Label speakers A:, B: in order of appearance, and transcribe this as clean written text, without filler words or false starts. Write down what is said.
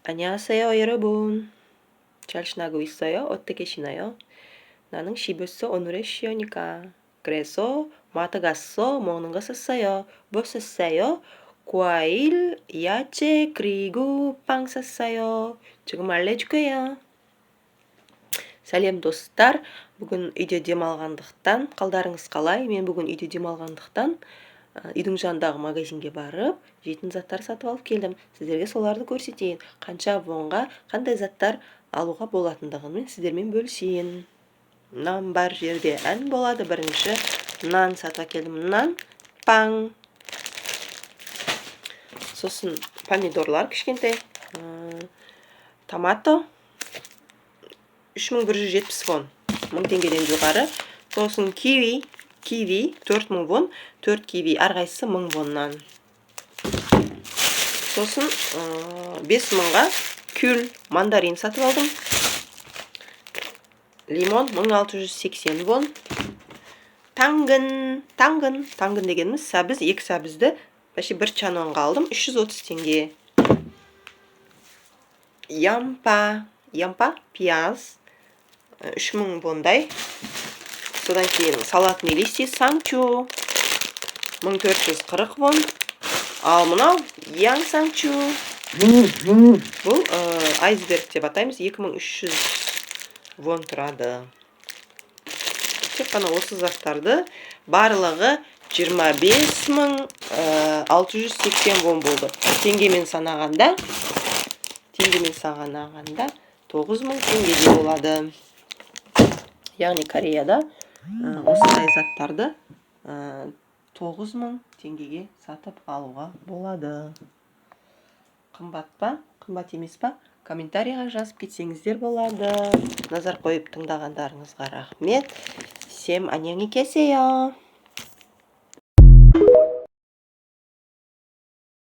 A: 안녕하세요, 여러분. 잘 지내고 있어요? 어떻게 지내요? 나는 집에서 오늘은 쉬니까. 그래서 마트 가서 먹는 거 샀어요. 뭐 샀어요? 과일, 야채, 그리고 빵 샀어요. 지금 알려줄게요. Сәлем достар. Бүгін үйде демалғандықтан, қалдарыңыз қалай? Мен бүгін үйде демалғандықтан, үйдің жанындағы магазинге барып, жейтін заттар сатып алып келдім. Сіздерге соларды көрсетейін. Қанша вонға қандай заттар алуға болатындығын сіздермен бөлісейін. Нан бар жерде ән болады. Бірінші нан сатып келдім. Нан, паң. Сосын помидорлар кішкентай. Томато 3170 вон. 1000 теңгеден жоғары. Сосын киви 4000 вон. 4 киви әрқайсысы 1000 воннан. Сосын 5000-ға күл мандарин сатып алдым. Лимон 1680 вон. Таңғын дегеніміз сәбіз, 2 сәбізді бір чанонға алдым, 330 теңге. Ямпа, пияз 3000 вондай. Содан кейін салатный листья, саңчу 1440 вон. Ал мынау яң саңчу. Бұл айсберг деп атаймыз, 2300 вон тұрады. Тек қана осы заттарды барлығы 25680 вон болды. Теңгемен санағанда 9000 теңгеге болады. Яғни Кореяда осындай заттарды 9000 теңгеге сатып алуға болады. Қымбат па? Қымбат емес па? Комментарийға жазып кетсеңіздер болады. Назар қойып тыңдағандарыңызға рахмет. Всем 안녕히 계세요.